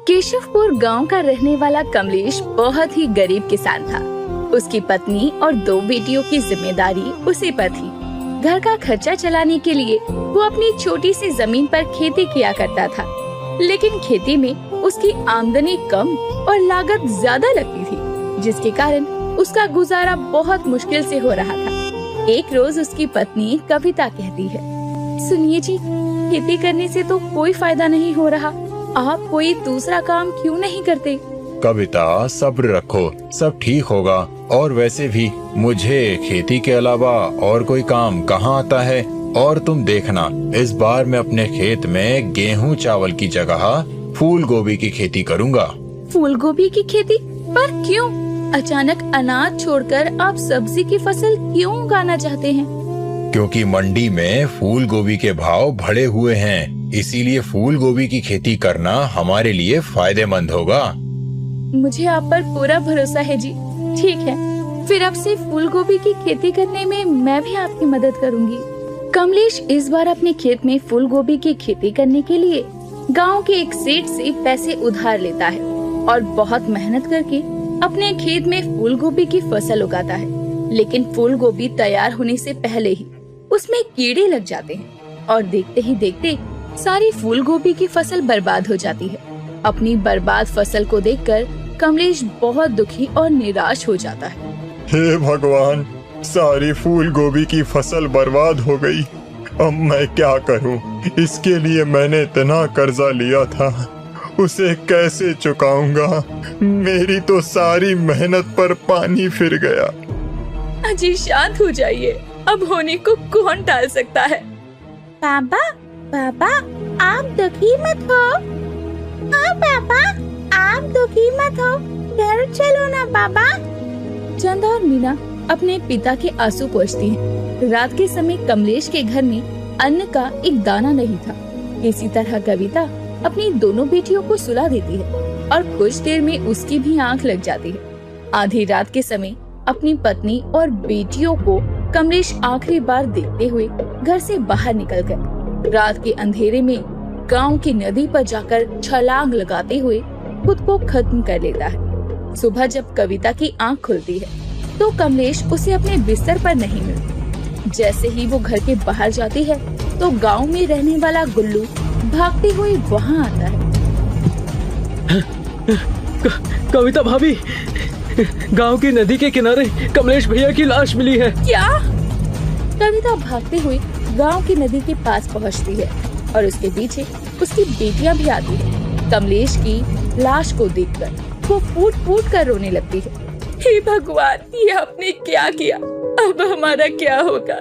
केशवपुर गांव का रहने वाला कमलेश बहुत ही गरीब किसान था। उसकी पत्नी और 2 बेटियों की जिम्मेदारी उसी पर थी। घर का खर्चा चलाने के लिए वो अपनी छोटी सी जमीन पर खेती किया करता था, लेकिन खेती में उसकी आमदनी कम और लागत ज्यादा लगती थी, जिसके कारण उसका गुजारा बहुत मुश्किल से हो रहा था। एक रोज उसकी पत्नी कविता कहती है, सुनिए जी, खेती करने से तो कोई फायदा नहीं हो रहा, आप कोई दूसरा काम क्यों नहीं करते? कविता, सब्र रखो, सब ठीक होगा। और वैसे भी मुझे खेती के अलावा और कोई काम कहाँ आता है। और तुम देखना, इस बार मैं अपने खेत में गेहूं चावल की जगह फूल गोभी की खेती करूँगा। फूल गोभी की खेती? पर क्यों? अचानक अनाज छोड़कर आप सब्जी की फसल क्यों उगाना चाहते हैं? क्योंकि मंडी में फूल गोभी के भाव बढ़े हुए हैं, इसीलिए फूल गोभी की खेती करना हमारे लिए फायदेमंद होगा। मुझे आप पर पूरा भरोसा है जी। ठीक है, फिर अब से फूल गोभी की खेती करने में मैं भी आपकी मदद करूंगी। कमलेश इस बार अपने खेत में फूल गोभी की खेती करने के लिए गांव के एक सेठ से पैसे उधार लेता है और बहुत मेहनत करके अपने खेत में फूल गोभी की फसल उगाता है। लेकिन फूल गोभी तैयार होने से पहले ही उसमें कीड़े लग जाते हैं और देखते ही देखते सारी फूल गोभी की फसल बर्बाद हो जाती है। अपनी बर्बाद फसल को देखकर कमलेश बहुत दुखी और निराश हो जाता है। हे भगवान, सारी फूल गोभी की फसल बर्बाद हो गई। अब मैं क्या करूं? इसके लिए मैंने इतना कर्जा लिया था, उसे कैसे चुकाऊंगा? मेरी तो सारी मेहनत पर पानी फिर गया। अजी शांत हो जाइए, अब होने को कौन टाल सकता है? पापा, पापा, आप दुखी मत हो। हाँ पापा, आप दुखी मत हो, घर चलो ना पापा। चंदा और मीना अपने पिता के आंसू पोंछती हैं। रात के समय कमलेश के घर में अन्न का एक दाना नहीं था। इसी तरह कविता अपनी दोनों बेटियों को सुला देती है और कुछ देर में उसकी भी आंख लग जाती है। आधी रात के समय अपनी पत्नी और बेटियों को कमलेश आखिरी बार देखते हुए घर से बाहर निकल गए। रात के अंधेरे में गांव की नदी पर जाकर छलांग लगाते हुए खुद को खत्म कर लेता है। सुबह जब कविता की आंख खुलती है तो कमलेश उसे अपने बिस्तर पर नहीं मिलती। जैसे ही वो घर के बाहर जाती है तो गांव में रहने वाला गुल्लू भागते हुए वहां आता है। कविता भाभी, गांव की नदी के किनारे कमलेश भैया की लाश मिली है। क्या? कविता भागते हुए गांव की नदी के पास पहुंचती है और उसके पीछे उसकी बेटियां भी आती है। कमलेश की लाश को देखकर वो फूट फूट कर रोने लगती है। हे भगवान, ये आपने क्या किया? अब हमारा क्या होगा?